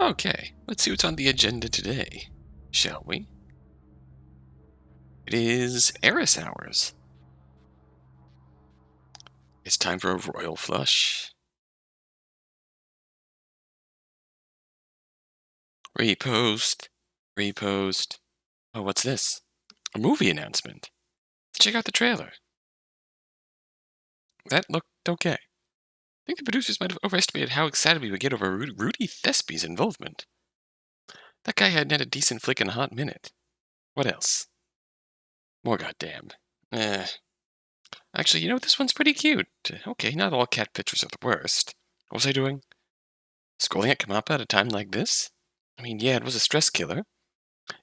Okay, let's see what's on the agenda today, shall we? It is Eris hours. It's time for a royal flush. Repost. Repost. Oh, what's this? A movie announcement. Check out the trailer. That looked okay. I think the producers might have overestimated how excited we would get over Rudy Thespi's involvement. That guy hadn't had a decent flick in a hot minute. What else? More goddamn. Actually, this one's pretty cute. Okay, not all cat pictures are the worst. What was I doing? Scrolling at Kamapa at a time like this? I mean, yeah, it was a stress killer.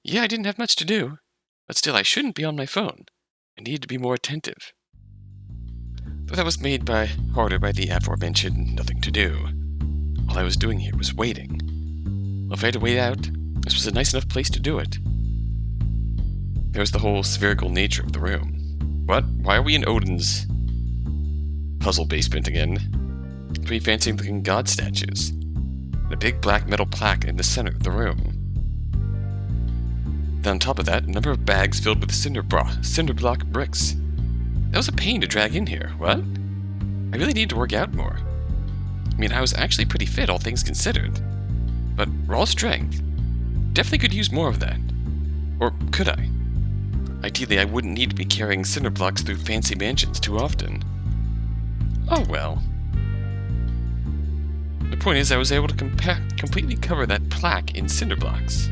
Yeah, I didn't have much to do. But still, I shouldn't be on my phone. I needed to be more attentive. Though that was made harder by the aforementioned nothing to do. All I was doing here was waiting. Well, if I had to wait out, this was a nice enough place to do it. There was the whole spherical nature of the room. What? Why are we in Odin's puzzle basement again? Three fancy-looking god statues. And a big black metal plaque in the center of the room. Then on top of that, a number of bags filled with cinder block bricks. That was a pain to drag in here. What? I really need to work out more. I mean, I was actually pretty fit, all things considered. But raw strength. Definitely could use more of that. Or could I? Ideally, I wouldn't need to be carrying cinder blocks through fancy mansions too often. Oh well. The point is, I was able to completely cover that plaque in cinder blocks.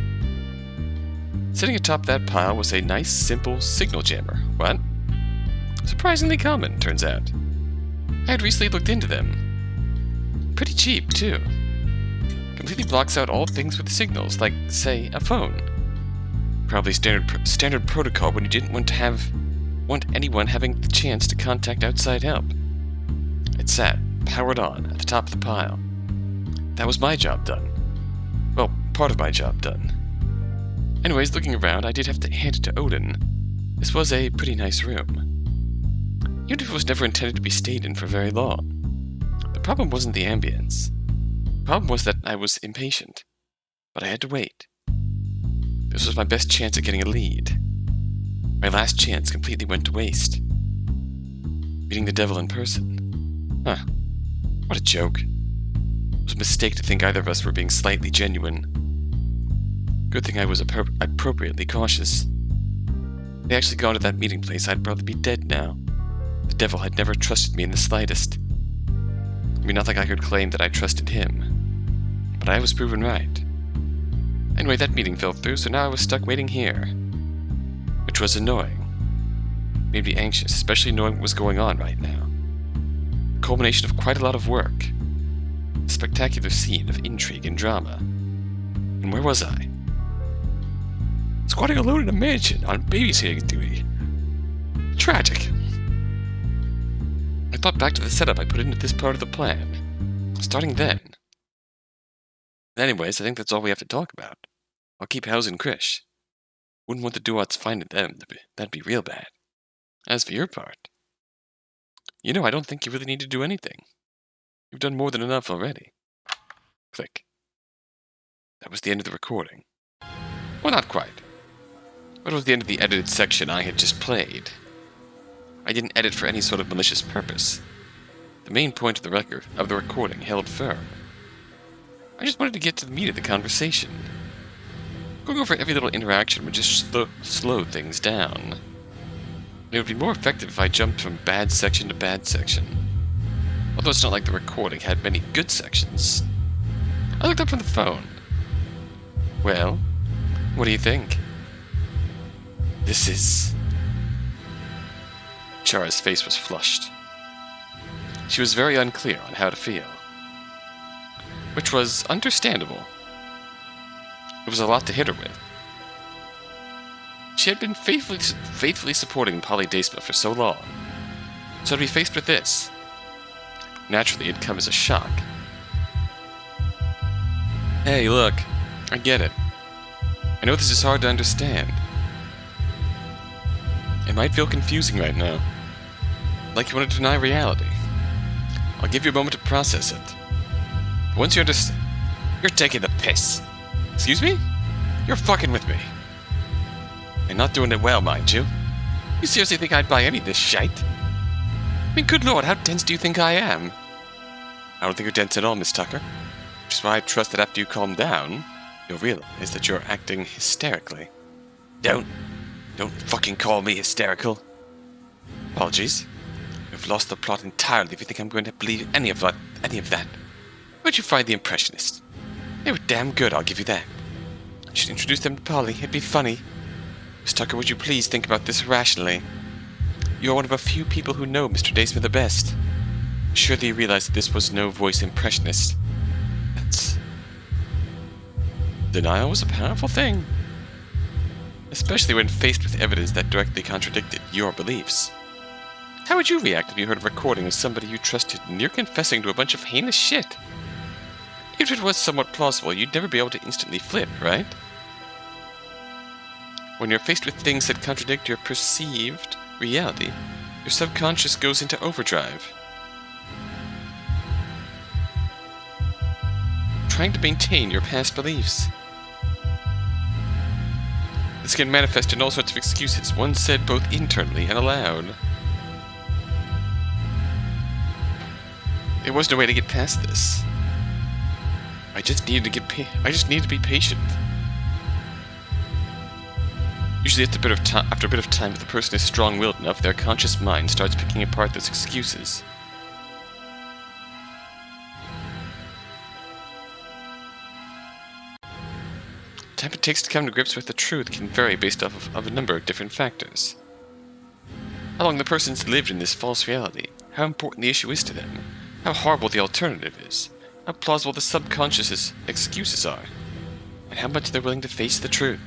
Sitting atop that pile was a nice, simple signal jammer. What? Surprisingly common, turns out. I had recently looked into them. Pretty cheap, too. Completely blocks out all things with signals, like, say, a phone. Probably standard protocol when you didn't want anyone having the chance to contact outside help. It sat, powered on, at the top of the pile. That was my job done. Well, part of my job done. Anyways, looking around, I did have to hand it to Odin. This was a pretty nice room. Even if it was never intended to be stayed in for very long. The problem wasn't the ambience. The problem was that I was impatient. But I had to wait. This was my best chance at getting a lead. My last chance completely went to waste. Meeting the devil in person. Huh. What a joke. It was a mistake to think either of us were being slightly genuine. Good thing I was appropriately cautious. If I had actually gone to that meeting place, I'd probably be dead now. The devil had never trusted me in the slightest. I mean, not like I could claim that I trusted him. But I was proven right. Anyway, that meeting fell through, so now I was stuck waiting here. Which was annoying. Made me anxious, especially knowing what was going on right now. The culmination of quite a lot of work. A spectacular scene of intrigue and drama. And where was I? Squatting alone in a mansion on babysitting duty. Tragic. I thought back to the setup I put into this part of the plan. Starting then. Anyways, I think that's all we have to talk about. I'll keep housing Krish. Wouldn't want the Duats finding them. That'd be real bad. As for your part, I don't think you really need to do anything. You've done more than enough already. Click. That was the end of the recording. Well, not quite. But it was the end of the edited section I had just played. I didn't edit for any sort of malicious purpose. The main point of the recording held firm. I just wanted to get to the meat of the conversation. Going over every little interaction would just slow things down. It would be more effective if I jumped from bad section to bad section. Although it's not like the recording had many good sections. I looked up from the phone. Well, what do you think? This is... Chara's face was flushed. She was very unclear on how to feel. Which was understandable. It was a lot to hit her with. She had been faithfully supporting Deisma for so long. So to be faced with this, naturally it'd come as a shock. Hey, look, I get it. I know this is hard to understand. It might feel confusing right now. Like you want to deny reality. I'll give you a moment to process it. But once you understand... You're taking the piss. Excuse me? You're fucking with me. And not doing it well, mind you. You seriously think I'd buy any of this shite? I mean, good lord, how dense do you think I am? I don't think you're dense at all, Miss Tucker. Which is why I trust that after you calm down, you'll realize that you're acting hysterically. Don't fucking call me hysterical. Apologies. You've lost the plot entirely if you think I'm going to believe any of that. Where'd you find the Impressionists? They were damn good, I'll give you that. You should introduce them to Polly, it'd be funny. Miss Tucker, would you please think about this rationally? You are one of a few people who know Mr. Deisma the best. Surely you realize that this was no voice impressionist. Denial was a powerful thing. Especially when faced with evidence that directly contradicted your beliefs. How would you react if you heard a recording of somebody you trusted near confessing to a bunch of heinous shit? If it was somewhat plausible, you'd never be able to instantly flip, right? When you're faced with things that contradict your perceived reality, your subconscious goes into overdrive. Trying to maintain your past beliefs. This can manifest in all sorts of excuses, one said both internally and aloud. There was no way to get past this. I just needed to be patient. Usually after a bit of time, if the person is strong-willed enough, their conscious mind starts picking apart those excuses. The time it takes to come to grips with the truth can vary based off of a number of different factors. How long the person's lived in this false reality, how important the issue is to them, how horrible the alternative is, how plausible the subconscious's excuses are, and how much they're willing to face the truth.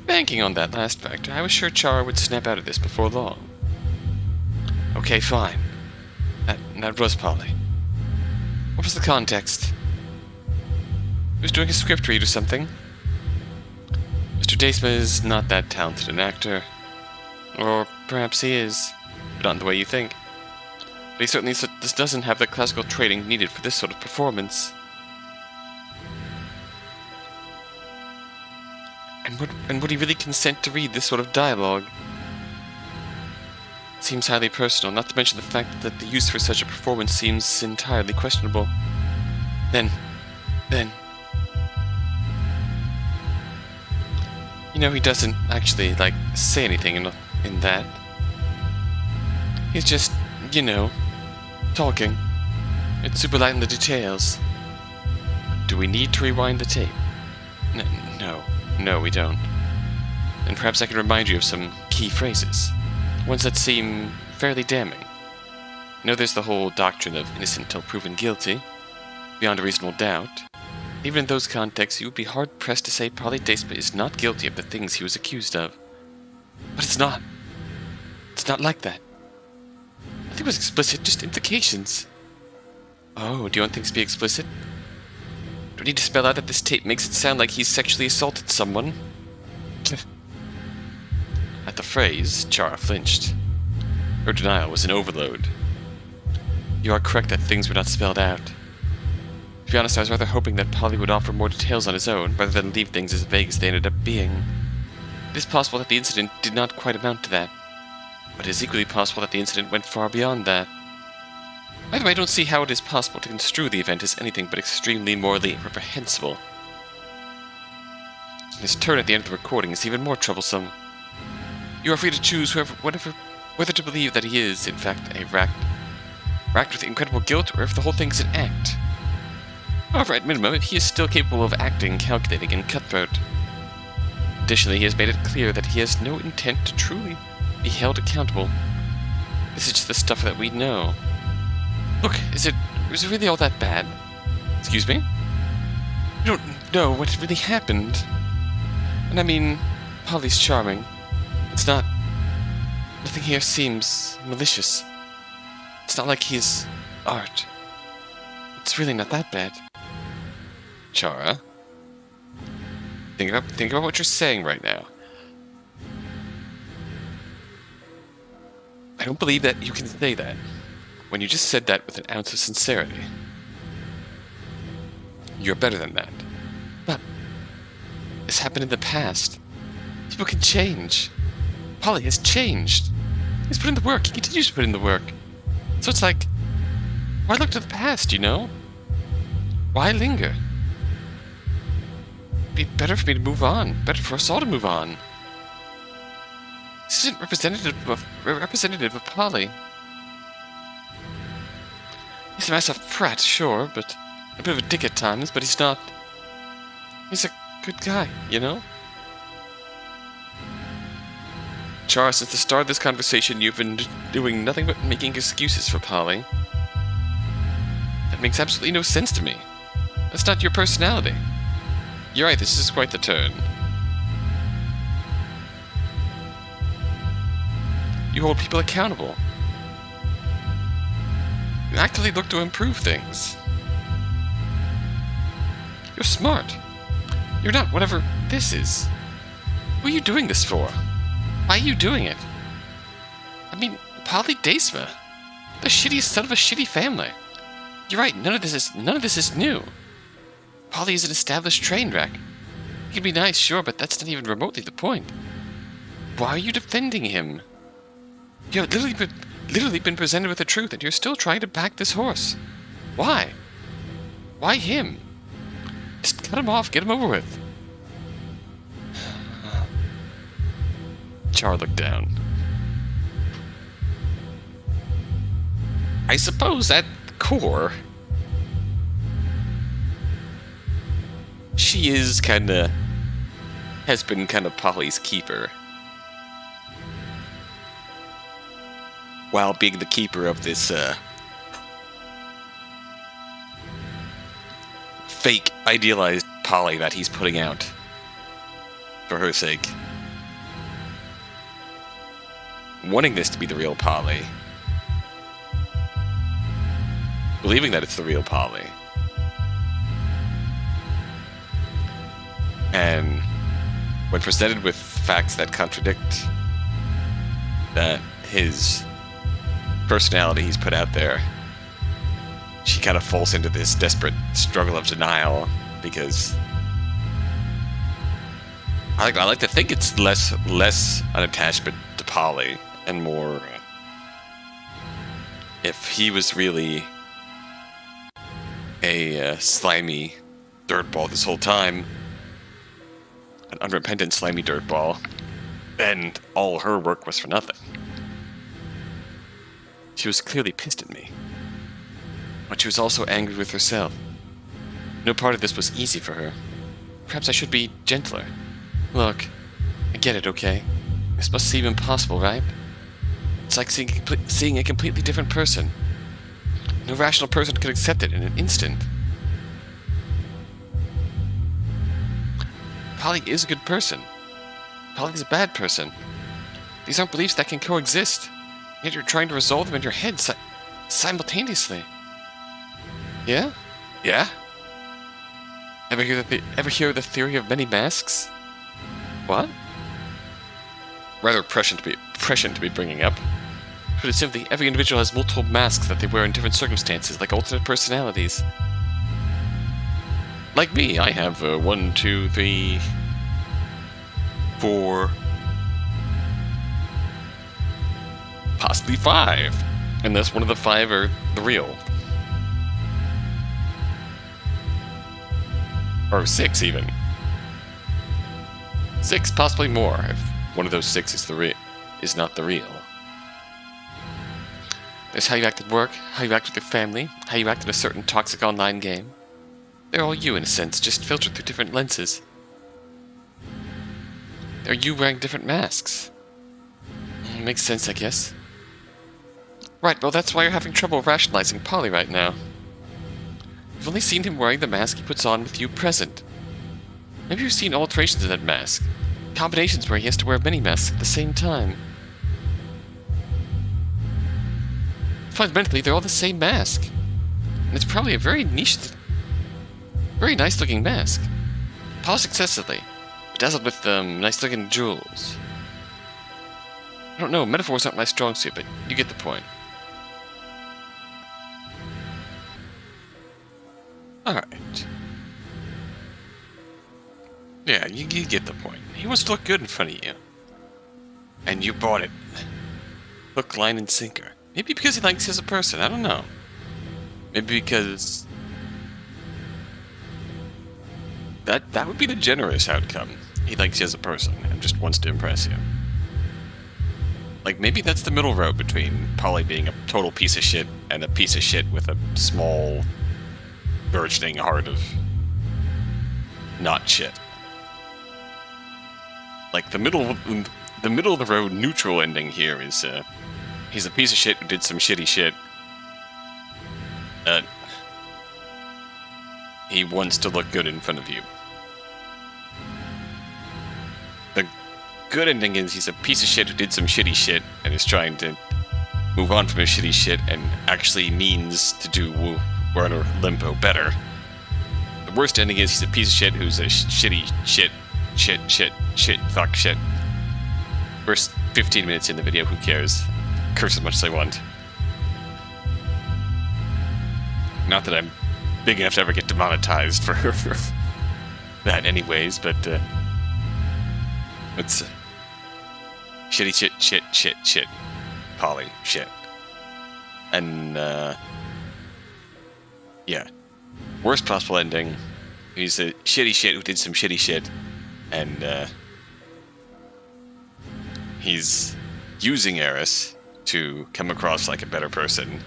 Banking on that last factor, I was sure Chara would snap out of this before long. Okay, fine. That was Polly. What was the context? He was doing a script read or something. Mr. Deisma is not that talented an actor. Or perhaps he is, but not in the way you think. But he certainly doesn't have the classical training needed for this sort of performance. And would he really consent to read this sort of dialogue? It seems highly personal, not to mention the fact that the use for such a performance seems entirely questionable. Then... You know, he doesn't actually, say anything in that. He's just, talking. It's super light in the details. Do we need to rewind the tape? No, we don't. And perhaps I can remind you of some key phrases. Ones that seem fairly damning. There's the whole doctrine of innocent until proven guilty. Beyond a reasonable doubt. Even in those contexts, you would be hard-pressed to say Polly Deisma is not guilty of the things he was accused of. But it's not. It's not like that. Nothing was explicit, just implications. Oh, do you want things to be explicit? Do I need to spell out that this tape makes it sound like he's sexually assaulted someone? At the phrase, Chara flinched. Her denial was an overload. You are correct that things were not spelled out. To be honest, I was rather hoping that Polly would offer more details on his own, rather than leave things as vague as they ended up being. It is possible that the incident did not quite amount to that, but it is equally possible that the incident went far beyond that. By the way, I don't see how it is possible to construe the event as anything but extremely morally reprehensible. And his turn at the end of the recording is even more troublesome. You are free to choose whether to believe that he is, in fact, racked with incredible guilt, or if the whole thing is an act. However, at minimum, he is still capable of acting, calculating, and cutthroat. Additionally, he has made it clear that he has no intent to truly be held accountable. This is just the stuff that we know. Look, is it really all that bad? Excuse me? I don't know what really happened. And I mean, Polly's charming. It's not... Nothing here seems malicious. It's not like he's art. It's really not that bad. Chara? Think about what you're saying right now. I don't believe that you can say that when you just said that with an ounce of sincerity. You're better than that. But it's happened in the past. People can change. Polly has changed. He's put in the work. He continues to put in the work. So it's like, why look to the past, you know? Why linger? It'd be better for me to move on. Better for us all to move on. This isn't representative of Polly. He's a massive prat, sure, but a bit of a dick at times, but he's not... He's a good guy, you know? Chara, since the start of this conversation, you've been doing nothing but making excuses for Polly. That makes absolutely no sense to me. That's not your personality. You're right, this is quite the turn. You hold people accountable. You actively look to improve things. You're smart. You're not whatever this is. Who are you doing this for? Why are you doing it? I mean, Polly Deisma. The shittiest son of a shitty family. You're right, none of this is new. Polly is an established train wreck. He can be nice, sure, but that's not even remotely the point. Why are you defending him? You have literally been presented with the truth, and you're still trying to back this horse. Why? Why him? Just cut him off, get him over with. Chara looked down. I suppose at the core, she is has been kind of Polly's keeper. While being the keeper of this, fake, idealized Polly that he's putting out for her sake. Wanting this to be the real Polly. Believing that it's the real Polly. And when presented with facts that contradict that his personality he's put out there, she kind of falls into this desperate struggle of denial because I like to think it's less an attachment to Polly and more if he was really a slimy dirtball this whole time, an unrepentant slimy dirtball, then all her work was for nothing. She was clearly pissed at me, but she was also angry with herself. No part of this was easy for her. Perhaps I should be gentler. Look, I get it, okay? This must seem impossible, right? It's like seeing a completely different person. No rational person could accept it in an instant. Polly is a good person. Polly's a bad person. These aren't beliefs that can coexist. Yet you're trying to resolve them in your head simultaneously. Yeah? Yeah? Ever hear the theory of many masks? What? Rather prescient to be bringing up. But it's simply every individual has multiple masks that they wear in different circumstances, like alternate personalities. Like me, I have 1, 2, 3, 4, possibly 5, unless one of the 5 are the real. Or 6 even. 6, possibly more, if one of those 6 is not the real. There's how you act at work, how you act with your family, how you act in a certain toxic online game. They're all you in a sense, just filtered through different lenses. They're you wearing different masks. Makes sense, I guess. Right, well that's why you're having trouble rationalizing Polly right now. You've only seen him wearing the mask he puts on with you present. Maybe you've seen alterations of that mask. Combinations where he has to wear many masks at the same time. Fundamentally, they're all the same mask. And it's probably a very niche, very nice looking mask. Polished excessively, bedazzled with nice looking jewels. I don't know, metaphors aren't my strong suit, but you get the point. Alright. Yeah, you get the point. He wants to look good in front of you. And you bought it. Hook, line, and sinker. Maybe because he likes you as a person, I don't know. Maybe because... That would be the generous outcome. He likes you as a person and just wants to impress you. Like, maybe that's the middle road between Polly being a total piece of shit and a piece of shit with a small, burgeoning heart of not shit. Like, the middle of the road neutral ending here is, he's a piece of shit who did some shitty shit. He wants to look good in front of you. The good ending is he's a piece of shit who did some shitty shit and is trying to move on from his shitty shit and actually means to do run Olympo better. The worst ending is he's a piece of shit who's a shitty shit, fuck shit. First 15 minutes in the video, who cares? Curse as much as I want. Not that I'm big enough to ever get demonetized for that anyways, but it's shitty shit, Polly shit. And yeah. Worst possible ending. He's a shitty shit who did some shitty shit, and he's using Eris to come across like a better person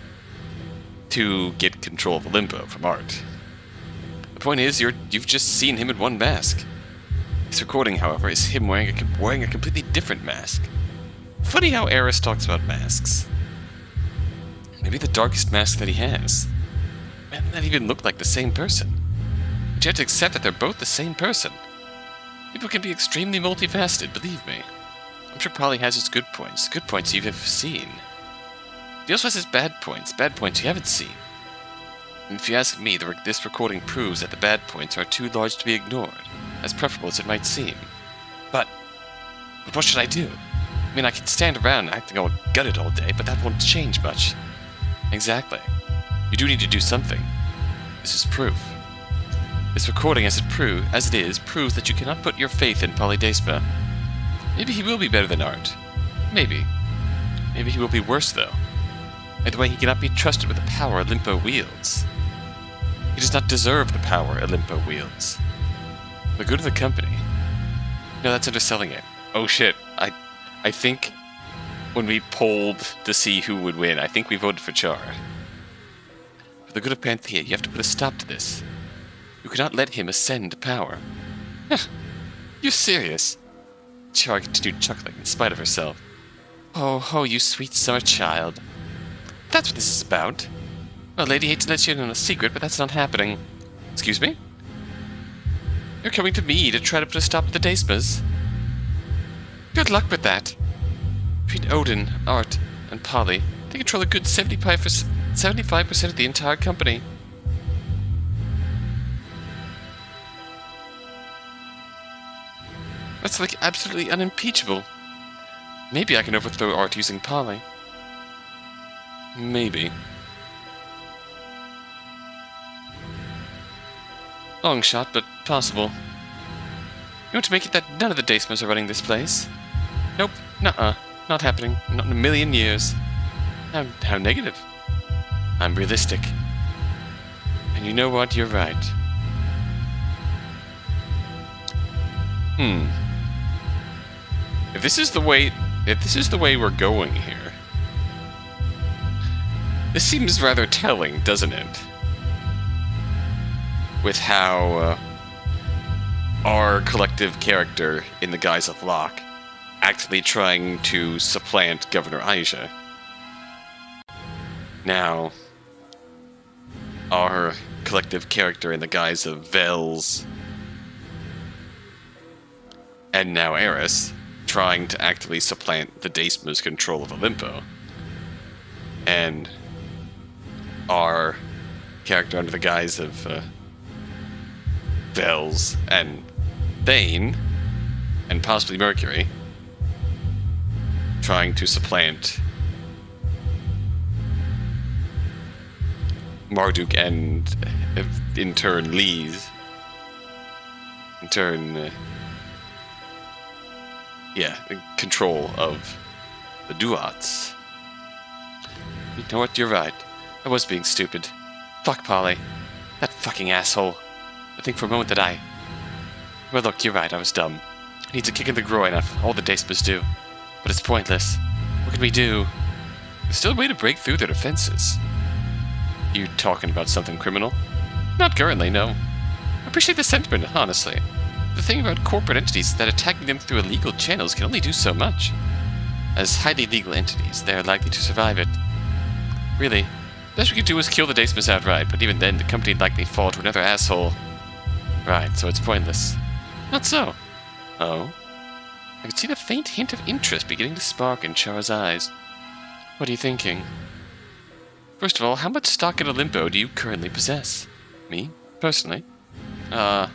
to get control of Olympo from Art. The point is, you've just seen him in one mask. This recording, however, is him wearing a completely different mask. Funny how Eris talks about masks. Maybe the darkest mask that he has. Man, that even looked like the same person. But you have to accept that they're both the same person. People can be extremely multifaceted, believe me. I'm sure Polly has his good points you've ever seen. He also has his bad points you haven't seen. And if you ask me, this recording proves that the bad points are too large to be ignored, as preferable as it might seem. But what should I do? I mean, I can stand around acting all gutted all day, but that won't change much. Exactly. You do need to do something. This is proof. This recording, as it is, proves that you cannot put your faith in Polly Deisma. Maybe he will be better than Art. Maybe. Maybe he will be worse, though. By the way, he cannot be trusted with the power Olympo wields. He does not deserve the power Olympo wields. The good of the company. No, that's underselling it. Oh shit, I think when we polled to see who would win, I think we voted for Chara. For the good of Panthea, you have to put a stop to this. You cannot let him ascend to power. You're serious? Chara continued chuckling in spite of herself. Oh, you sweet summer child. That's what this is about. Well, lady, hate to let you in on a secret, but that's not happening. Excuse me? You're coming to me to try to put a stop to the Deismas? Good luck with that. Between Odin, Art, and Polly, they control a good 75% of the entire company. That's like absolutely unimpeachable. Maybe I can overthrow Art using Polly. Maybe. Long shot, but possible. You want to make it that none of the Deismas are running this place? Nope, nuh-uh, not happening, not in a million years. How negative. I'm realistic. And you know what, you're right. If this is the way we're going here, this seems rather telling, doesn't it? With how our collective character in the guise of Locke actively trying to supplant Governor Aisha. Now, our collective character in the guise of Vels and now Eris trying to actively supplant the Deisma's control of Olympo. And our character under the guise of Vels and Thane, and possibly Mercury, trying to supplant Marduk and, in turn, Lise. in turn, control of the duats. You know what? You're right. I was being stupid. Fuck Polly. That fucking asshole. I think for a moment that I... Well, look, you're right. I was dumb. He needs a kick in the groin after all the Deismas do. But it's pointless. What can we do? There's still a way to break through their defenses. You talking about something criminal? Not currently, no. I appreciate the sentiment, honestly. The thing about corporate entities is that attacking them through illegal channels can only do so much. As highly legal entities, they are likely to survive it. Really, the best we could do is kill the Deismas outright, but even then, the company would likely fall to another asshole. Right, so it's pointless. Not so. Oh? I could see the faint hint of interest beginning to spark in Chara's eyes. What are you thinking? First of all, how much stock in Olympo do you currently possess? Me, personally? Well,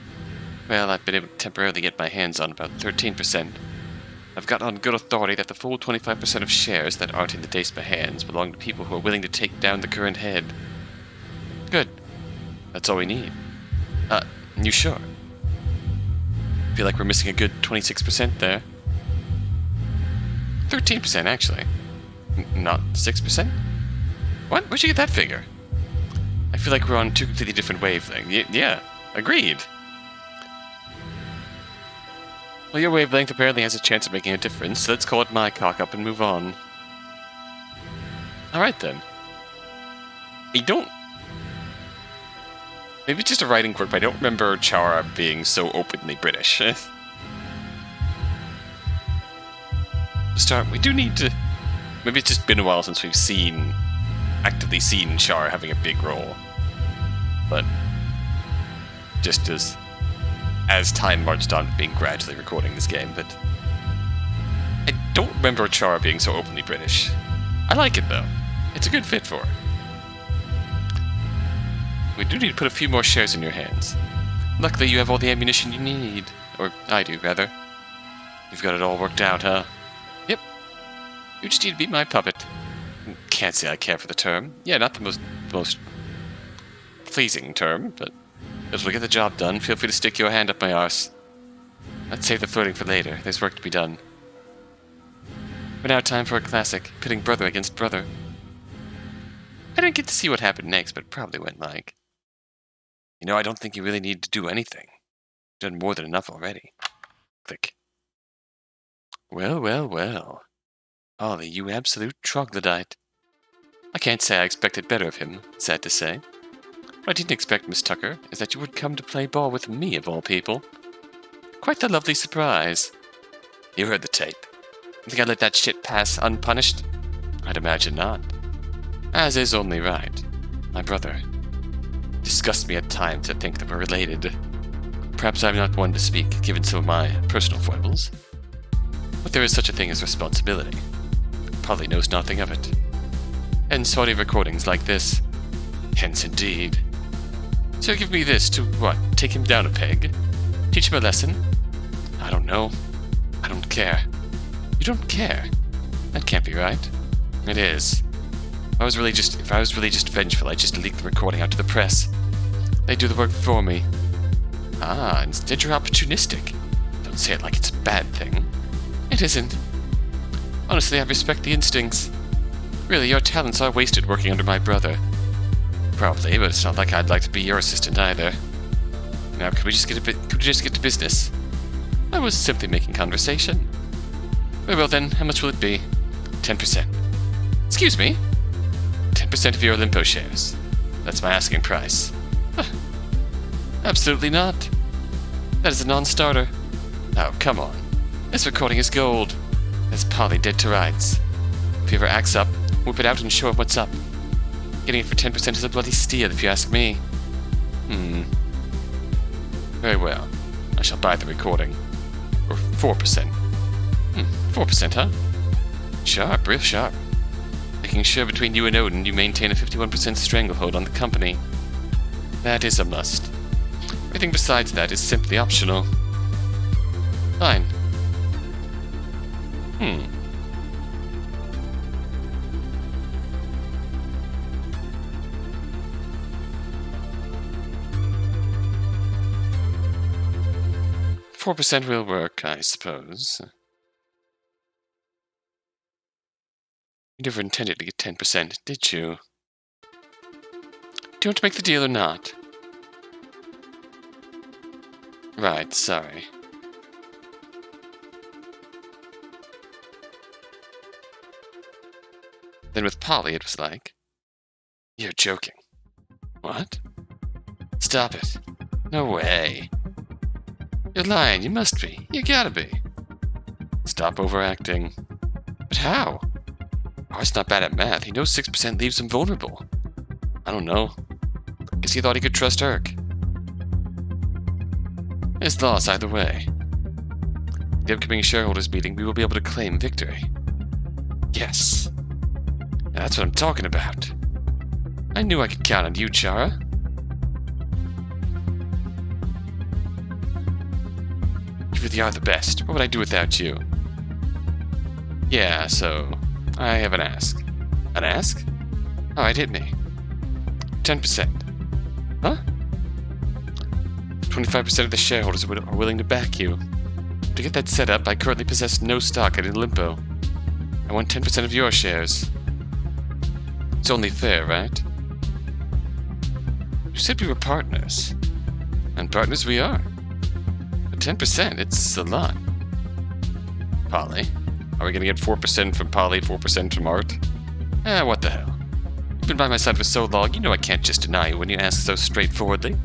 I've been able to temporarily get my hands on about 13%. I've got on good authority that the full 25% of shares that aren't in the Deisma hands belong to people who are willing to take down the current head. Good. That's all we need. You sure? Feel like we're missing a good 26% there. 13%, actually. Not 6%? What? Where'd you get that figure? I feel like we're on two completely different wavelengths. Yeah, agreed. Well, your wavelength apparently has a chance of making a difference, so let's call it my cock-up and move on. Alright then. I don't... Maybe it's just a writing quirk, but I don't remember Chara being so openly British. To start, we do need to... Maybe it's just been a while since we've actively seen Chara having a big role. But just as time marched on, being gradually recording this game, but I don't remember Chara being so openly British. I like it though. It's a good fit for her. We do need to put a few more shares in your hands. Luckily you have all the ammunition you need. Or I do, rather. You've got it all worked out, huh? Yep. You just need to be my puppet. Can't say I care for the term. Yeah, not the most pleasing term, but if we get the job done, feel free to stick your hand up my arse. I'd save the flirting for later. There's work to be done. For now, time for a classic, pitting brother against brother. I didn't get to see what happened next, but it probably went like... You know, I don't think you really need to do anything. You've done more than enough already. Click. Well, well, well. Ollie, you absolute troglodyte. I can't say I expected better of him, sad to say. What I didn't expect, Miss Tucker, is that you would come to play ball with me, of all people. Quite the lovely surprise. You heard the tape. You think I'd let that shit pass unpunished? I'd imagine not. As is only right. My brother. Disgusts me at times to think that we're related. Perhaps I'm not one to speak, given some of my personal foibles. But there is such a thing as responsibility. Polly knows nothing of it. And sorry recordings like this. Hence indeed. So give me this to, what, take him down a peg? Teach him a lesson? I don't know. I don't care. You don't care? That can't be right. It is. If I was really just vengeful, I'd just leak the recording out to the press. They do the work for me. Ah, instead you're opportunistic. Don't say it like it's a bad thing. It isn't. Honestly, I respect the instincts. Really, your talents are wasted working under my brother. Probably, but it's not like I'd like to be your assistant either. Now, could we just get to business? I was simply making conversation. Very well then, how much will it be? 10%. Excuse me? 10% of your Olympo shares. That's my asking price. Absolutely not. That is a non-starter. Oh, come on. This recording is gold. That's Polly dead to rights. If he ever acts up, whip it out and show him what's up. Getting it for 10% is a bloody steal, if you ask me. Very well. I shall buy the recording. For 4%. 4%, huh? Sharp, real sharp. Making sure between you and Odin you maintain a 51% stranglehold on the company. That is a must. Everything besides that is simply optional. Fine. 4% will work, I suppose. You never intended to get 10%, did you? Do you want to make the deal or not? Right, sorry. Then with Polly, it was like, you're joking. What? Stop it. No way. You're lying, you must be. You gotta be. Stop overacting. But how? Art's not bad at math. He knows 6% leaves him vulnerable. I don't know. Guess he thought he could trust Urk. His loss either way. The upcoming shareholders meeting, we will be able to claim victory. Yes. That's what I'm talking about. I knew I could count on you, Chara. You really are the best. What would I do without you? Yeah, so I have an ask. An ask? Alright, hit me. 10%. Huh? 25% of the shareholders are willing to back you. To get that set up, I currently possess no stock at Olympo. I want 10% of your shares. It's only fair, right? You said we were partners. And partners we are. But 10%, it's a lot. Polly? Are we gonna get 4% from Polly, 4% from Art? What the hell? You've been by my side for so long, you know I can't just deny you when you ask so straightforwardly.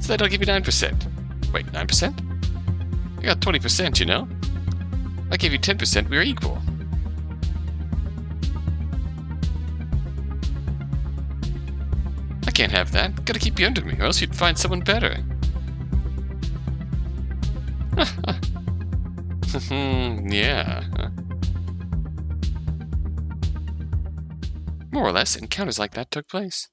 So then I'll give you 9%. Wait, 9%? I got 20%, you know? If I gave you 10%, we are equal. I can't have that. Gotta keep you under me, or else you'd find someone better. Yeah. More or less, encounters like that took place.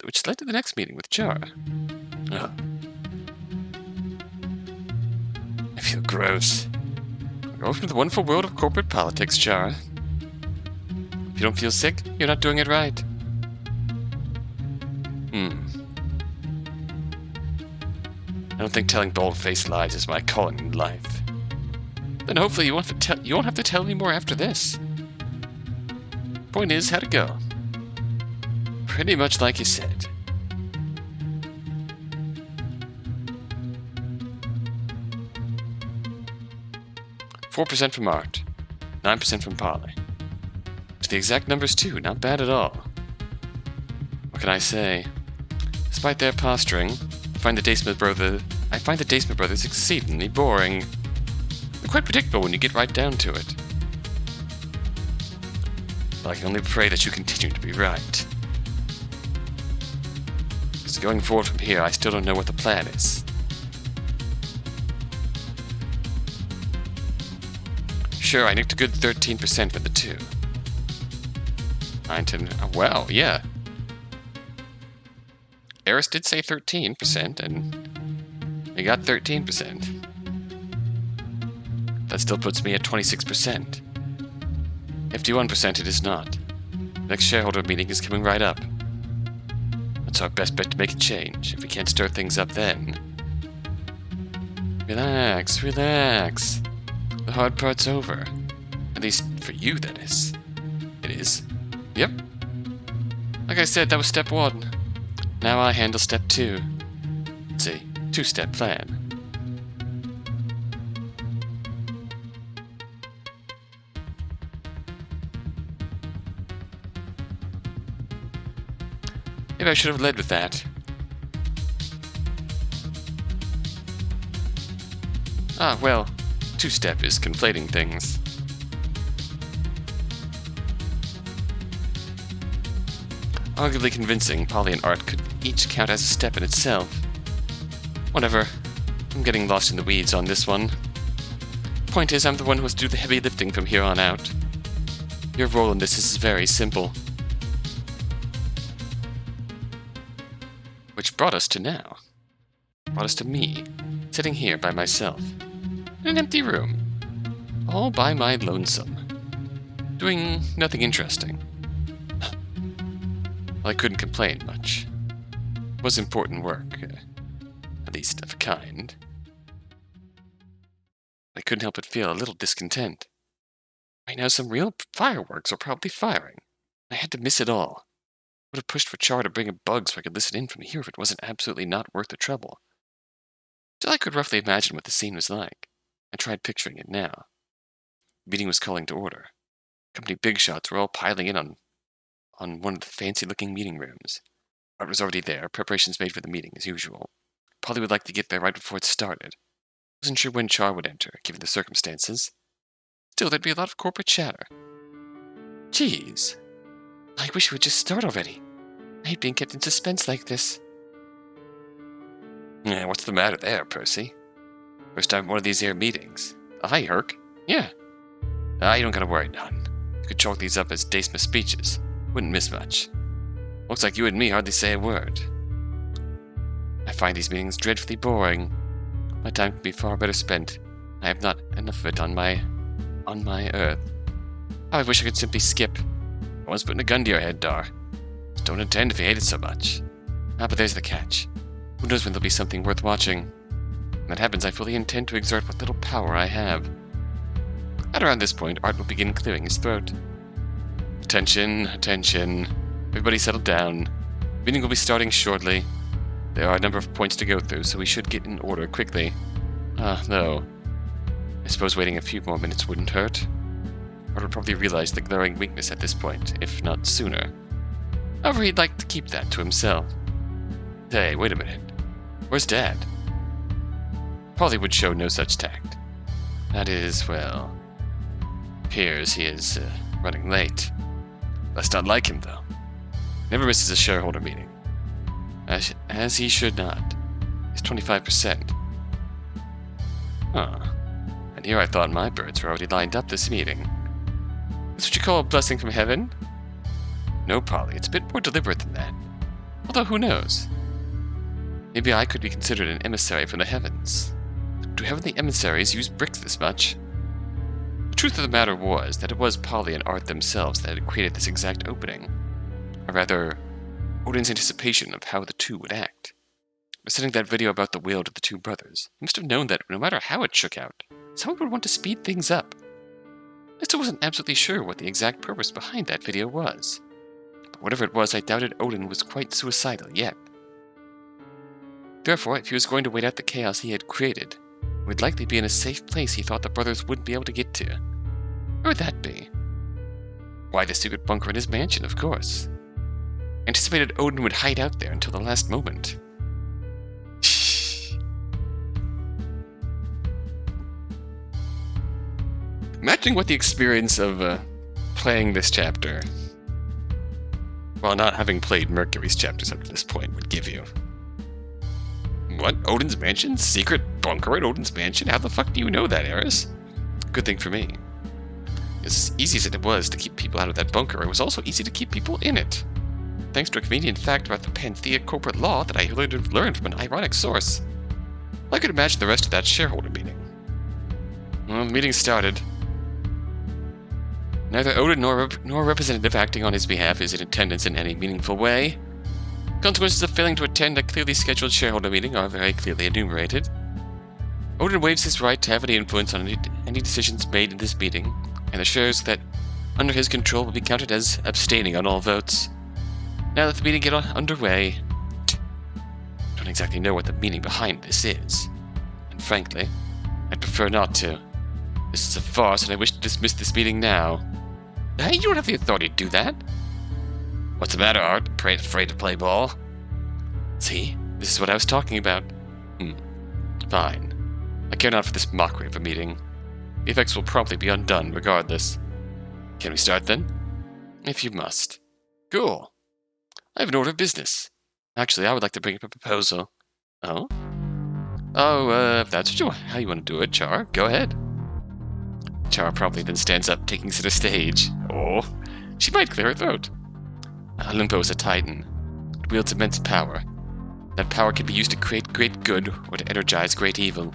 Which led to the next meeting with Chara. Oh. I feel gross. Welcome to the wonderful world of corporate politics, Chara. If you don't feel sick, you're not doing it right. I don't think telling bald-faced lies is my calling in life. Then hopefully you won't have to tell me more after this. Point is, how'd it go? Pretty much like you said. $4% from Art, 9% from Polly. To the exact numbers too, not bad at all. What can I say? Despite their posturing, I find the Deisma brothers exceedingly boring. They're quite predictable when you get right down to it. But I can only pray that you continue to be right. Because going forward from here, I still don't know what the plan is. Sure, I nicked a good 13% for the two. 9, 10, well, yeah. Eris did say 13%, and we got 13%. That still puts me at 26%. 51% it is not. The next shareholder meeting is coming right up. That's our best bet to make a change, if we can't stir things up then. Relax, relax. The hard part's over. At least for you, that is. It is? Yep. Like I said, that was step 1. Now I handle step 2. It's a 2-step plan. Maybe I should have led with that. Ah, well, 2-step is conflating things. Arguably convincing, Polly and Art could each count as a step in itself. Whatever. I'm getting lost in the weeds on this one. Point is, I'm the one who has to do the heavy lifting from here on out. Your role in this is very simple. Which brought us to now. brought us to me, sitting here by myself, in an empty room, all by my lonesome, doing nothing interesting. Well, I couldn't complain much. It was important work, at least of a kind. I couldn't help but feel a little discontent. Right now, some real fireworks are probably firing. I had to miss it all. I would have pushed for Chara to bring a bug so I could listen in from here if it wasn't absolutely not worth the trouble. Still, I could roughly imagine what the scene was like. I tried picturing it now. The meeting was calling to order. Company big shots were all piling in on one of the fancy-looking meeting rooms. Art was already there, preparations made for the meeting as usual. Polly would like to get there right before it started. Wasn't sure when Char would enter, given the circumstances. Still, there'd be a lot of corporate chatter. Jeez. I wish it would just start already. I hate being kept in suspense like this. Yeah, what's the matter there, Percy? First time at one of these here meetings. Hi, Herc. Yeah. You don't gotta worry none. You could chalk these up as Deisma speeches. Wouldn't miss much. Looks like you and me hardly say a word. I find these meetings dreadfully boring. My time could be far better spent. I have not enough of it on my earth. I wish I could simply skip. I was putting a gun to your head, Dar. Just don't attend if you hate it so much. But there's the catch. Who knows when there'll be something worth watching? When that happens, I fully intend to exert what little power I have. At around this point, Art will begin clearing his throat. Attention, attention. Everybody settle down. The meeting will be starting shortly. There are a number of points to go through, so we should get in order quickly. No. I suppose waiting a few more minutes wouldn't hurt. Art would probably realize the glaring weakness at this point, if not sooner. However, he'd like to keep that to himself. Hey, wait a minute. Where's Dad? Polly would show no such tact. That is, well, appears he is running late. That's not like him, though. Never misses a shareholder meeting. As he should not. He's 25%. Huh. And here I thought my birds were already lined up this meeting. That's what you call a blessing from heaven? No, Polly, it's a bit more deliberate than that. Although, who knows? Maybe I could be considered an emissary from the heavens. Do heavenly emissaries use bricks this much? The truth of the matter was that it was Polly and Art themselves that had created this exact opening. Or rather, Odin's anticipation of how the two would act. By sending that video about the will to the two brothers, he must have known that no matter how it shook out, someone would want to speed things up. I still wasn't absolutely sure what the exact purpose behind that video was. But whatever it was, I doubted Odin was quite suicidal yet. Therefore, if he was going to wait out the chaos he had created, it would likely be in a safe place he thought the brothers wouldn't be able to get to. Where would that be? Why, the secret bunker in his mansion, of course. Anticipated Odin would hide out there until the last moment. Imagining what the experience of playing this chapter, while not having played Mercury's chapters up to this point, would give you. What? Odin's mansion? Secret bunker at Odin's mansion? How the fuck do you know that, Eris? Good thing for me. As easy as it was to keep people out of that bunker, it was also easy to keep people in it. Thanks to a convenient fact about the Panthea corporate law that I learned from an ironic source. I could imagine the rest of that shareholder meeting. Well, the meeting started. Neither Odin nor representative acting on his behalf is in attendance in any meaningful way. Consequences of failing to attend a clearly scheduled shareholder meeting are very clearly enumerated. Odin waives his right to have any influence on any decisions made in this meeting, and assures that under his control will be counted as abstaining on all votes. Now that the meeting get underway, I don't exactly know what the meaning behind this is. And frankly, I'd prefer not to. This is a farce, and I wish to dismiss this meeting now. Hey, you don't have the authority to do that. What's the matter, Art? Afraid to play ball? See? This is what I was talking about. Fine. I care not for this mockery of a meeting. The effects will promptly be undone, regardless. Can we start, then? If you must. Cool. I have an order of business. Actually, I would like to bring up a proposal. Oh? If that's how you want to do it, Chara, go ahead. Chara probably then stands up, taking center stage. Oh, she might clear her throat. Olympo is a titan. It wields immense power. That power can be used to create great good or to energize great evil.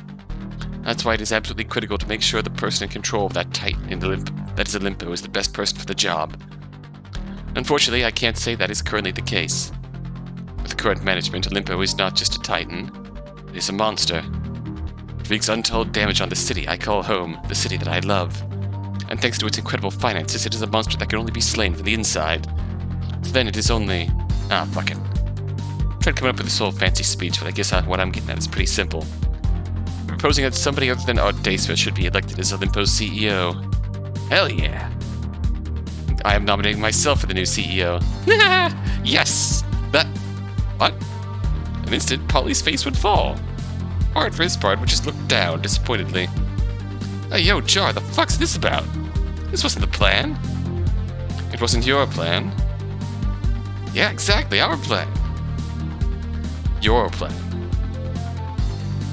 That's why it is absolutely critical to make sure the person in control of that Titan in that is Olympo is the best person for the job. Unfortunately, I can't say that is currently the case. With the current management, Olympo is not just a Titan, it is a monster. It wreaks untold damage on the city I call home, the city that I love. And thanks to its incredible finances, it is a monster that can only be slain from the inside. So then it is only... fuck it. Tried coming up with this whole fancy speech, but I guess what I'm getting at is pretty simple. I'm proposing that somebody other than Deisma should be elected as Olympo's CEO. Hell yeah! I am nominating myself for the new CEO. Yes! That... What? An instant, Polly's face would fall. Art, for his part, would just look down disappointedly. Hey, yo, Chara, the fuck's this about? This wasn't the plan. It wasn't your plan. Yeah, exactly, our plan. Your plan.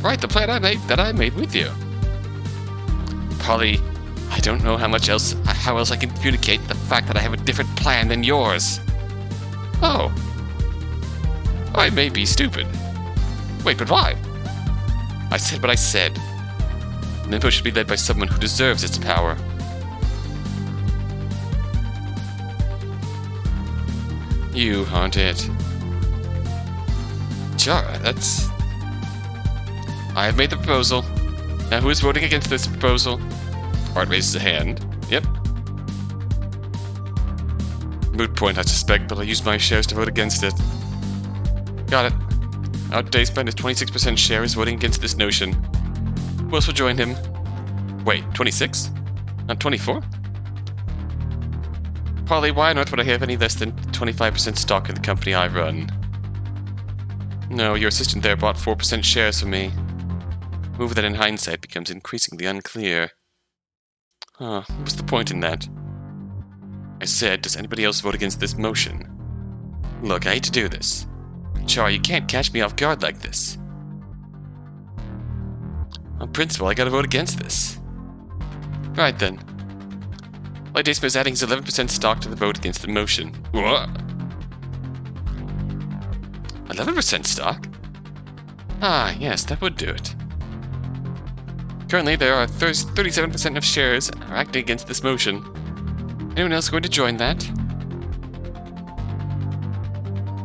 Right, the plan that I made with you. Polly, I don't know how else I can communicate the fact that I have a different plan than yours. Oh. I may be stupid. Wait, but why? I said what I said. Olympo should be led by someone who deserves its power. You aren't it. Chara, that's... I have made the proposal. Now who is voting against this proposal? Art raises a hand. Yep. Moot point, I suspect, but I'll use my shares to vote against it. Got it. Out Deisma and his 26% share is voting against this notion. Who else will join him? Wait, 26? Not 24? Polly, why on earth would I have any less than 25% stock in the company I run? No, your assistant there bought 4% shares from me. A move that in hindsight becomes increasingly unclear. Huh, what was the point in that? I said, does anybody else vote against this motion? Look, I hate to do this. Chara, you can't catch me off guard like this. On principle, I gotta vote against this. Right then. Deisma is adding his 11% stock to the vote against the motion. What? 11% stock? Ah, yes, that would do it. Currently, there are 37% of shares are acting against this motion. Anyone else going to join that?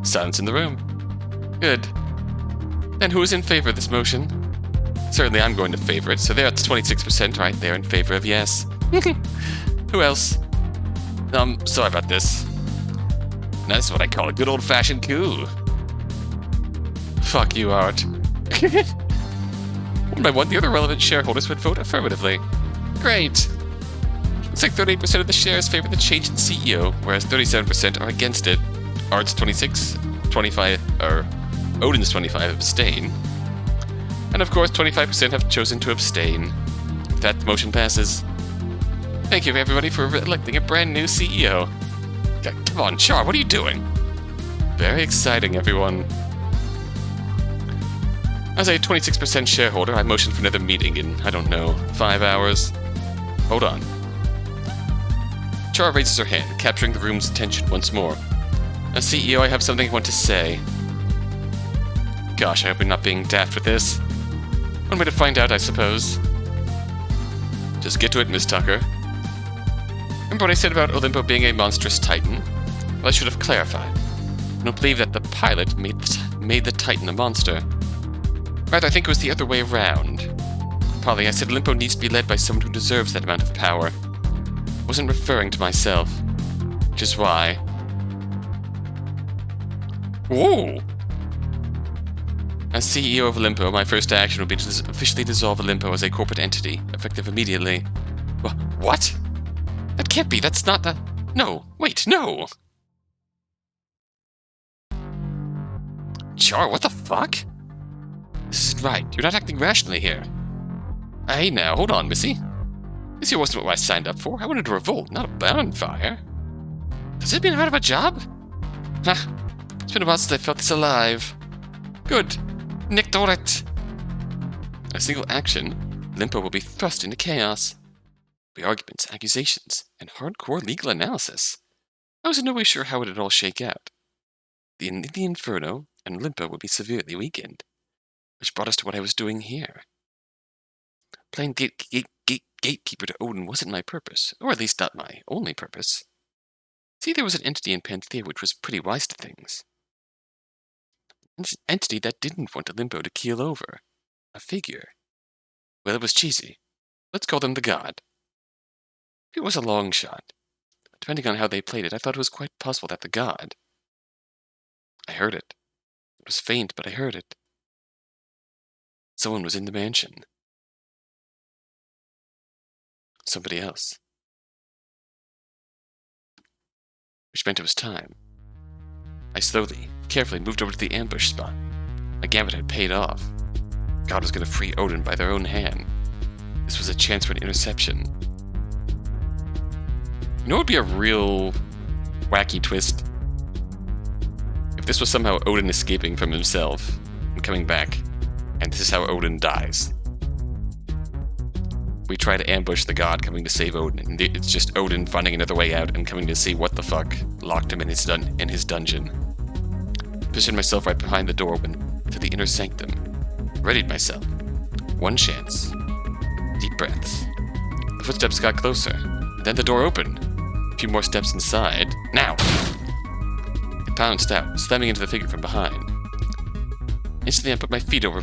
Silence in the room. Good. Then who is in favor of this motion? Certainly I'm going to favor it, so there it's 26% right there in favor of yes. Who else? Sorry about this. Now this is what I call a good old-fashioned coup. Fuck you, Art. One by one, the other relevant shareholders would vote affirmatively. Great. Looks like 38% of the shares favor the change in CEO, whereas 37% are against it. Art's 26, 25, Odin's 25 abstain. And of course, 25% have chosen to abstain. If that motion passes. Thank you, everybody, for electing a brand new CEO. Come on, Char, what are you doing? Very exciting, everyone. As a 26% shareholder, I motion for another meeting in, I don't know, 5 hours. Hold on. Chara raises her hand, capturing the room's attention once more. As CEO, I have something I want to say. Gosh, I hope I'm not being daft with this. One way to find out, I suppose. Just get to it, Miss Tucker. Remember what I said about Olympo being a monstrous titan? Well, I should have clarified. I don't believe that the pilot made the titan a monster. Rather, I think it was the other way around. Polly, I said Olympo needs to be led by someone who deserves that amount of power. I wasn't referring to myself. Which is why... Whoa! As CEO of Olympo, my first action would be to officially dissolve Olympo as a corporate entity, effective immediately. What? That can't be, that's not a... No, wait, no! Char, what the fuck? This isn't right, you're not acting rationally here. Hey now, hold on, Missy. This here wasn't what I signed up for. I wanted a revolt, not a bonfire. Does it mean I'm out of a job? Ha! It's been a while since I felt this alive. Good. Nick Dorit. A single action, Olympo will be thrust into chaos. There'll be arguments, accusations, and hardcore legal analysis. I was in no way sure how it would all shake out. In the Inferno, and Olympo would be severely weakened. Which brought us to what I was doing here. Playing gatekeeper to Odin wasn't my purpose, or at least not my only purpose. See, there was an entity in Panthea which was pretty wise to things. An entity that didn't want Olympo to keel over. A figure. Well, it was cheesy. Let's call them the god. It was a long shot. Depending on how they played it, I thought it was quite possible that the god... I heard it. It was faint, but I heard it. Someone was in the mansion. Somebody else. Which meant it was time. I slowly, carefully moved over to the ambush spot. My gambit had paid off. God was going to free Odin by their own hand. This was a chance for an interception. You know what would be a real wacky twist? If this was somehow Odin escaping from himself and coming back, and this is how Odin dies. We try to ambush the god coming to save Odin, and it's just Odin finding another way out and coming to see what the fuck locked him in his dungeon. Positioned myself right behind the door, went to the inner sanctum. Readied myself. One chance. Deep breaths. The footsteps got closer. Then the door opened. A few more steps inside. Now! I pounced out, slamming into the figure from behind. Instantly I put my feet over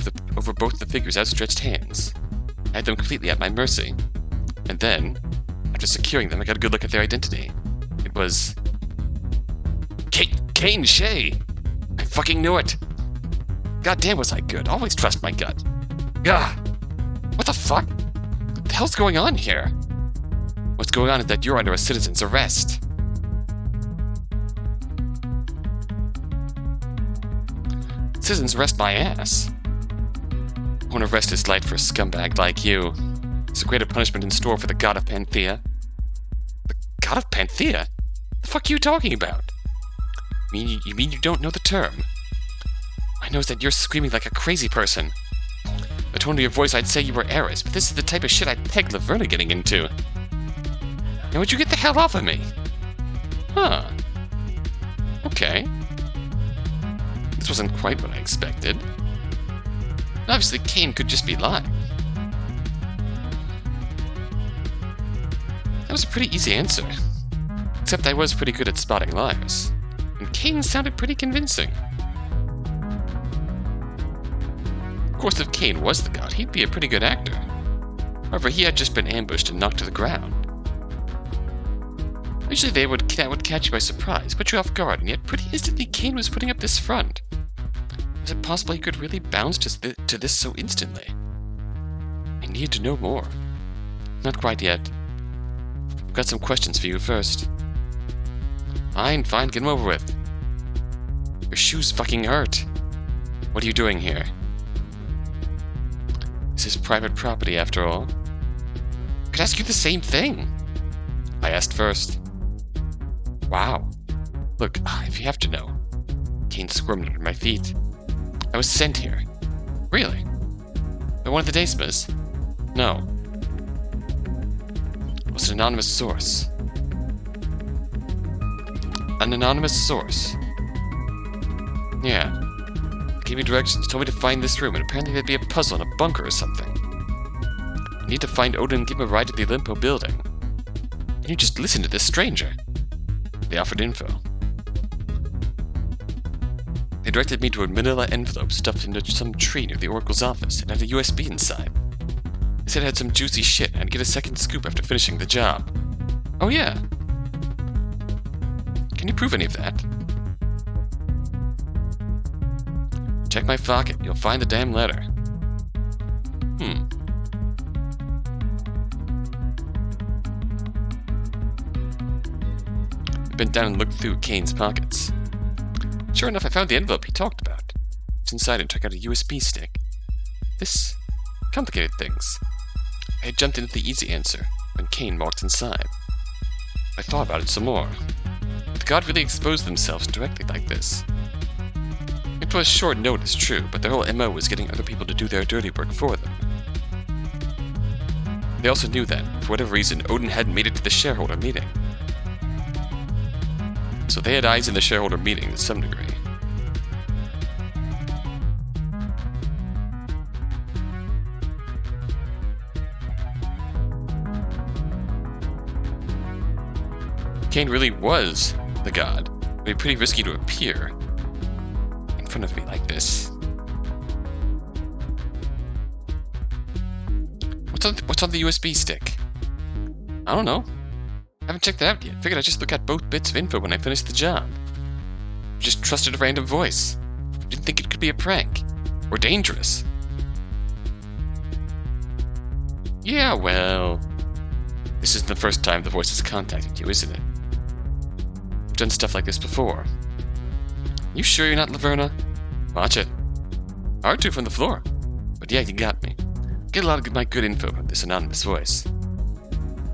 both the figure's outstretched hands. I had them completely at my mercy. And then, after securing them, I got a good look at their identity. It was... Kane Shea! I fucking knew it! Goddamn was I good. Always trust my gut. Gah! What the fuck? What the hell's going on here? What's going on is that you're under a citizen's arrest. Citizens arrest my ass. One arrest is light for a scumbag like you. There's a greater punishment in store for the god of Panthea. The god of Panthea? The fuck are you talking about? You mean you don't know the term? I know that you're screaming like a crazy person. The tone of your voice, I'd say you were Eris, but this is the type of shit I'd peg Laverna getting into. Now would you get the hell off of me? Huh. Okay. This wasn't quite what I expected. Obviously, Kane could just be lying. That was a pretty easy answer. Except I was pretty good at spotting liars. And Kane sounded pretty convincing. Of course, if Kane was the god, he'd be a pretty good actor. However, he had just been ambushed and knocked to the ground. Usually that would catch you by surprise, put you off guard, and yet pretty instantly Kane was putting up this front. Was it possible he could really bounce to this so instantly? I need to know more. Not quite yet. I've got some questions for you first. Fine, get them over with. Your shoes fucking hurt. What are you doing here? This is private property, after all. I could ask you the same thing. I asked first. Wow. Look, if you have to know. Kane squirmed under my feet. I was sent here. Really? By one of the Deismas? No. It was an anonymous source. An anonymous source? Yeah. Gave me directions, told me to find this room, and apparently there'd be a puzzle in a bunker or something. I need to find Odin and give him a ride to the Olympo building. Can you just listen to this stranger? They offered info. They directed me to a manila envelope stuffed into some tree near the Oracle's office and had a USB inside. They said it had some juicy shit and I'd get a second scoop after finishing the job. Oh yeah. Can you prove any of that? Check my pocket, you'll find the damn letter. I bent down and looked through Kane's pockets. Sure enough, I found the envelope he talked about. It's inside and took out a USB stick. This complicated things. I had jumped into the easy answer when Kane walked inside. I thought about it some more. The god really exposed themselves directly like this. It was short notice, true, but their whole MO was getting other people to do their dirty work for them. They also knew that, for whatever reason, Odin hadn't made it to the shareholder meeting. So they had eyes in the shareholder meeting to some degree. Cain really was the god, it'd be pretty risky to appear in front of me like this. What's on the USB stick? I don't know. Haven't checked that out yet. Figured I'd just look at both bits of info when I finished the job. Just trusted a random voice. Didn't think it could be a prank. Or dangerous. Yeah, well... This isn't the first time the voice has contacted you, isn't it? I've done stuff like this before. You sure you're not Laverna? Watch it. Hard to from the floor. But yeah, you got me. Get a lot of my good info from this anonymous voice.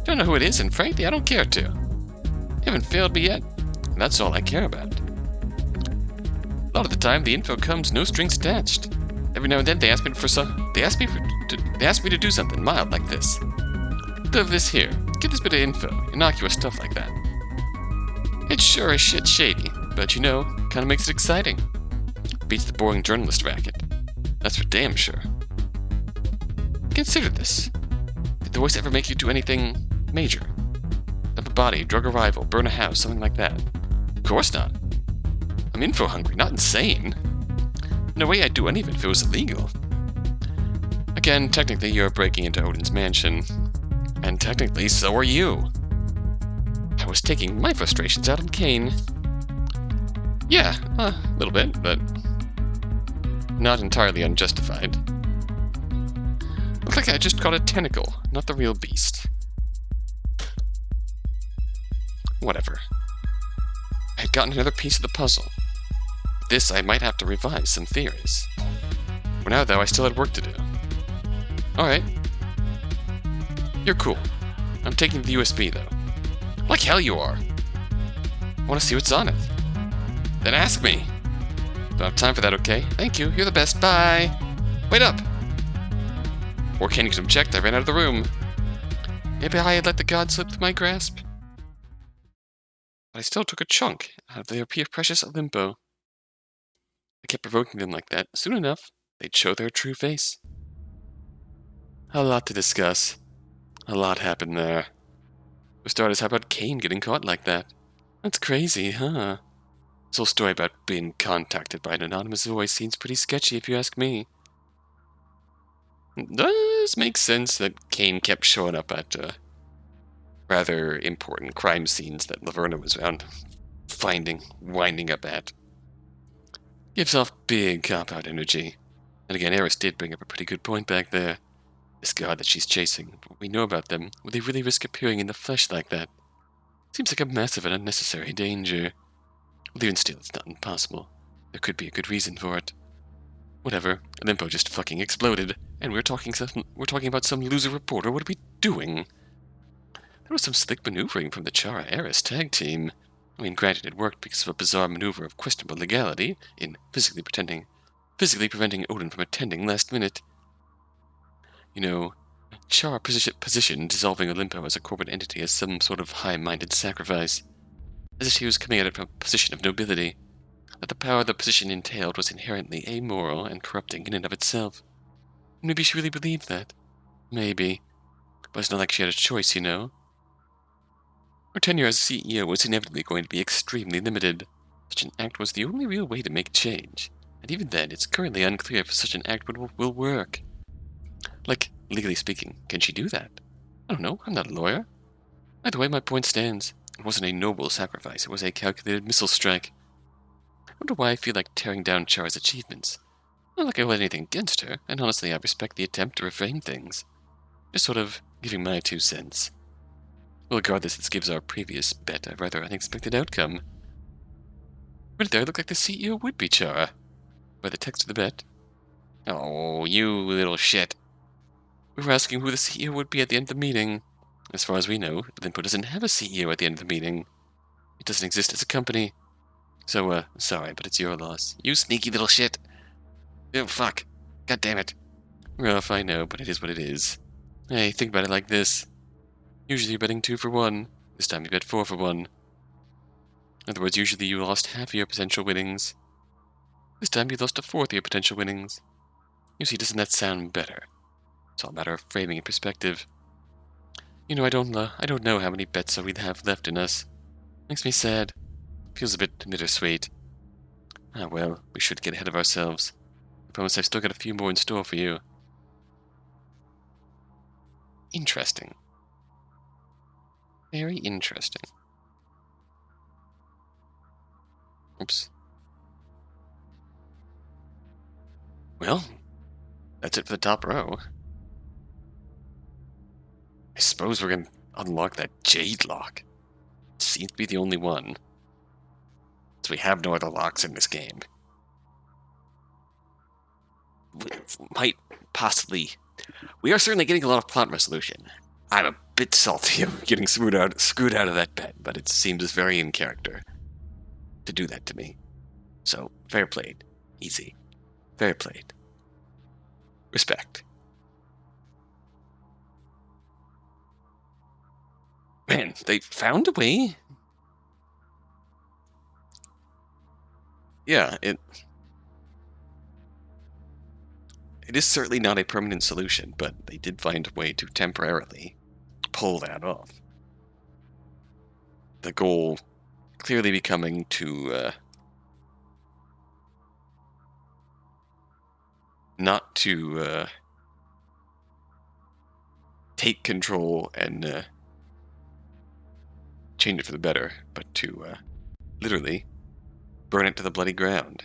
Don't know who it is, and frankly, I don't care to. You haven't failed me yet, and that's all I care about. A lot of the time, the info comes no strings attached. Every now and then, they ask me to do something mild like this. Live this here. Get this bit of info. Innocuous stuff like that. It's sure as shit shady, but you know, kinda makes it exciting. Beats the boring journalist racket. That's for damn sure. Consider this. Did the voice ever make you do anything major? Dump a body, drug a rival, burn a house, something like that? Of course not. I'm info hungry, not insane. No way I'd do any of it if it was illegal. Again, technically you're breaking into Odin's mansion. And technically, so are you. I was taking my frustrations out on Cain. Yeah, a little bit, but not entirely unjustified. Looks like I just caught a tentacle, not the real beast. Whatever. I had gotten another piece of the puzzle. With this, I might have to revise some theories. For now, though, I still had work to do. Alright. You're cool. I'm taking the USB, though. Like hell you are. I want to see what's on it. Then ask me. Don't have time for that, okay? Thank you. You're the best. Bye. Wait up. Before Cain could object, I ran out of the room. Maybe I had let the god slip through my grasp. But I still took a chunk out of their precious Olympo. I kept provoking them like that. Soon enough, they'd show their true face. A lot to discuss. A lot happened there. For starters, how about Cain getting caught like that? That's crazy, huh? This whole story about being contacted by an anonymous voice seems pretty sketchy if you ask me. It does make sense that Cain kept showing up at rather important crime scenes that Laverna was around winding up at. Gives off big cop-out energy. And again, Eris did bring up a pretty good point back there. This god that she's chasing, what we know about them, would they really risk appearing in the flesh like that? Seems like a massive and unnecessary danger. Well, even still, it's not impossible. There could be a good reason for it. Whatever, Olympo just fucking exploded, and we're talking about some loser reporter. What are we doing? There was some slick maneuvering from the Chara Eris tag team. I mean, granted, it worked because of a bizarre maneuver of questionable legality in physically preventing Odin from attending last minute. You know, Chara positioned dissolving Olympo as a corporate entity as some sort of high-minded sacrifice, as if she was coming at it from a position of nobility, that the power the position entailed was inherently amoral and corrupting in and of itself. Maybe she really believed that. Maybe. But it's not like she had a choice, you know. Her tenure as CEO was inevitably going to be extremely limited. Such an act was the only real way to make change, and even then, it's currently unclear if such an act will work. Like, legally speaking, can she do that? I don't know, I'm not a lawyer. Either way, my point stands. It wasn't a noble sacrifice, it was a calculated missile strike. I wonder why I feel like tearing down Chara's achievements. Not like I hold anything against her, and honestly I respect the attempt to reframe things. Just sort of giving my 2 cents. Well, regardless, this gives our previous bet a rather unexpected outcome. Right there, it looked like the CEO would be Chara. By the text of the bet. Oh, you little shit. We were asking who the CEO would be at the end of the meeting. As far as we know, Olympo doesn't have a CEO at the end of the meeting. It doesn't exist as a company. So, sorry, but it's your loss. You sneaky little shit. Oh, fuck. God damn it. Rough, I know, but it is what it is. Hey, think about it like this. Usually you're betting 2 for 1. This time you bet 4 for 1. In other words, usually you lost half of your potential winnings. This time you lost a fourth of your potential winnings. You see, doesn't that sound better? It's all a matter of framing and perspective. You know, I don't know how many bets we'd have left in us. Makes me sad. Feels a bit bittersweet. Ah well, we should get ahead of ourselves. I promise I've still got a few more in store for you. Interesting. Very interesting. Oops. Well, that's it for the top row. I suppose we're gonna unlock that jade lock. It seems to be the only one. So we have no other locks in this game. We might possibly... We are certainly getting a lot of plot resolution. I'm a bit salty of getting screwed out of that bet, but it seems very in character to do that to me. So, fair played. Easy. Fair played. Respect. Man, they found a way. Yeah, it is certainly not a permanent solution, but they did find a way to temporarily pull that off. The goal clearly becoming to not to take control and change it for the better, but to literally burn it to the bloody ground.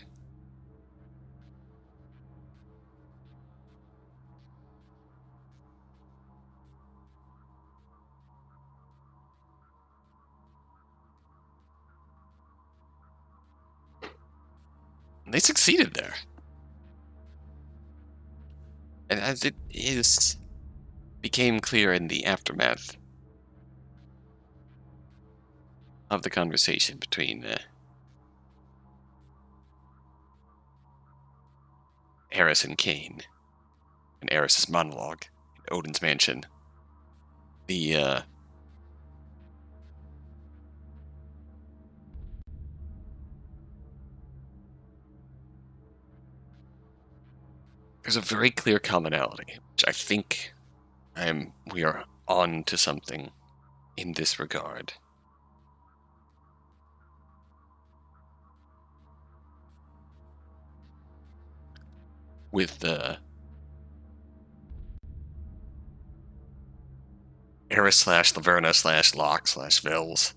They succeeded there. And as it became clear in the aftermath of the conversation between Eris and Cain, and Eris' monologue in Odin's mansion, the there's a very clear commonality, which I think we are on to something in this regard. With Eris slash Laverna slash Locke slash Vils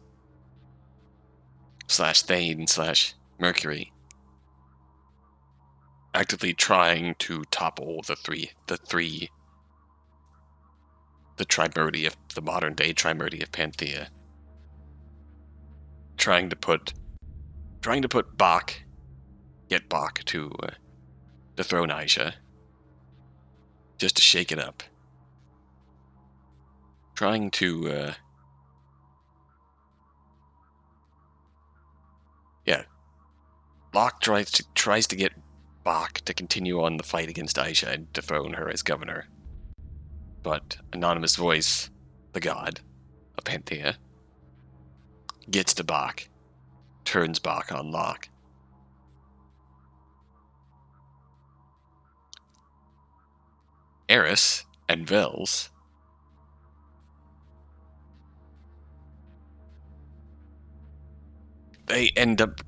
slash Thane slash Mercury actively trying to topple the Trimurti of the modern day Trimurti of Panthea. Trying to put Bach, get Bach to dethrone Aisha, just to shake it up. Trying to Locke tries to get Bach to continue on the fight against Aisha and dethrone her as governor. But Anonymous Voice, the god of Panthea, gets to Bach, turns Bach on Locke. Eris and Vels they end up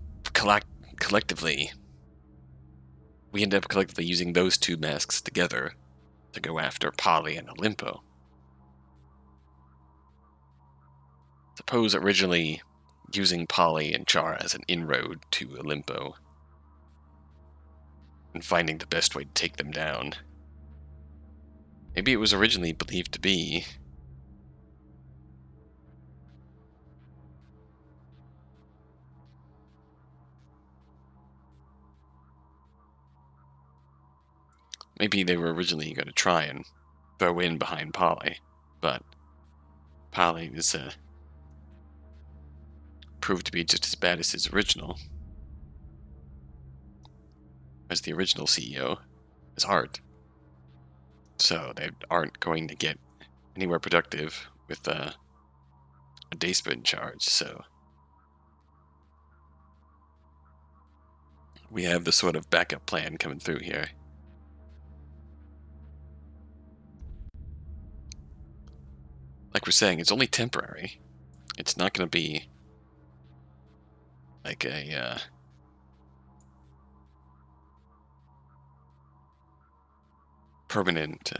collectively using those two masks together to go after Polly and Olympo. Suppose originally using Polly and Chara as an inroad to Olympo and finding the best way to take them down. Maybe it was originally believed to be maybe they were originally going to try and throw in behind Polly, but Polly is proved to be just as bad as the original CEO, his heart. So they aren't going to get anywhere productive with a Deisma in charge. So we have the sort of backup plan coming through here. Like we're saying, it's only temporary. It's not going to be like a permanent.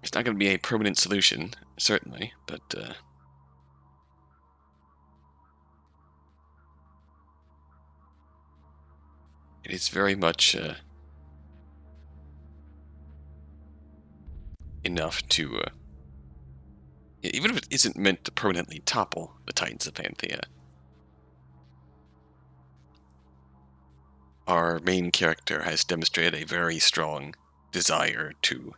It's not going to be a permanent solution, certainly, but it is very much enough to, even if it isn't meant to permanently topple the Titans of Panthea, our main character has demonstrated a very strong desire to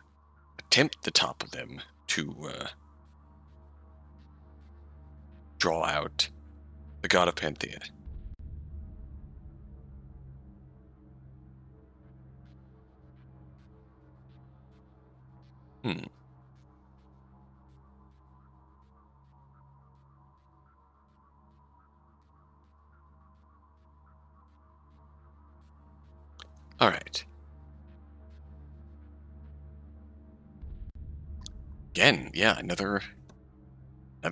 attempt to topple them, to draw out the god of Panthea. Alright. Again, yeah, another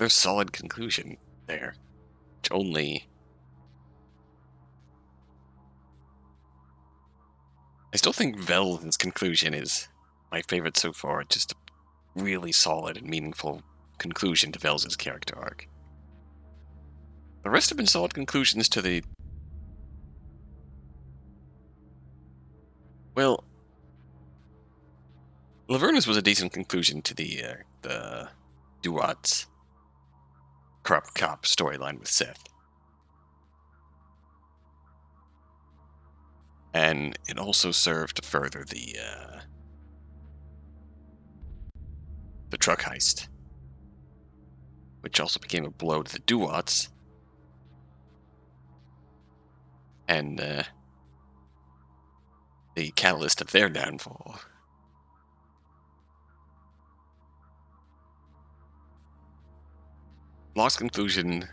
solid conclusion there. Which only... I still think Vel's conclusion is my favorite so far. It's just a really solid and meaningful conclusion to Vel's character arc. The rest have been solid conclusions to the... Well, Laverna's was a decent conclusion to the Duat's corrupt cop storyline with Seth. And it also served to further the truck heist, which also became a blow to the Duats, and the catalyst of their downfall. Locke's conclusion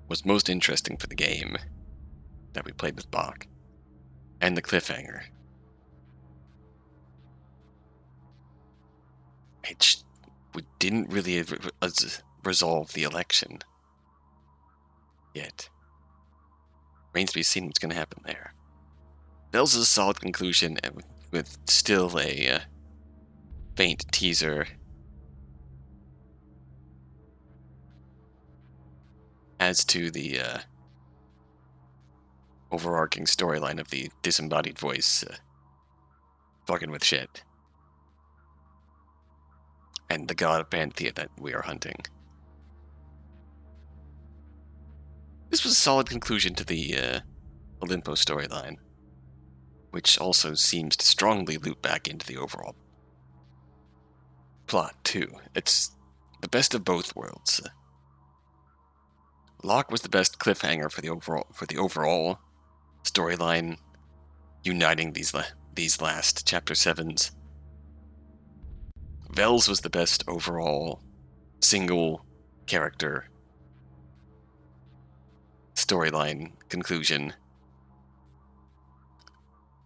was most interesting for the game that we played with Bach, and the cliffhanger. We didn't really resolve the election yet. Remains to be seen what's going to happen there. Bell's is a solid conclusion, and with still a faint teaser as to the overarching storyline of the disembodied voice fucking with shit. And the god of Panthea that we are hunting. This was a solid conclusion to the Olympo storyline, which also seems to strongly loop back into the overall plot, too. It's the best of both worlds. Locke was the best cliffhanger for the overall storyline, uniting these last chapter 7s. Vel's was the best overall single character storyline conclusion.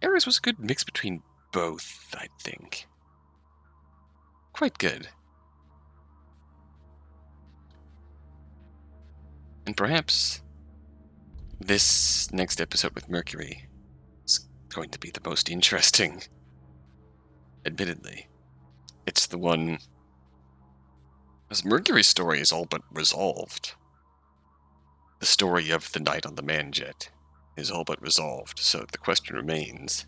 Eris was a good mix between both, I think. Quite good. And perhaps this next episode with Mercury is going to be the most interesting. Admittedly. It's the one... As Mercury's story is all but resolved. The story of the night on the Manjet is all but resolved, so the question remains,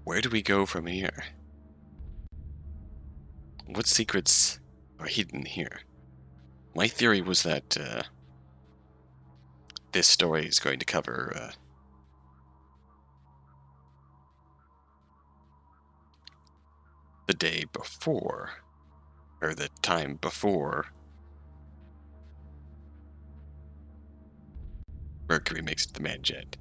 where do we go from here? What secrets are hidden here? My theory was that this story is going to cover the day before, or the time before Mercury makes it to the Manjet.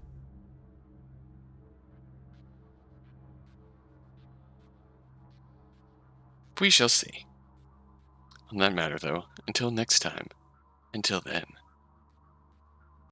We shall see. On that matter, though, until next time, until then.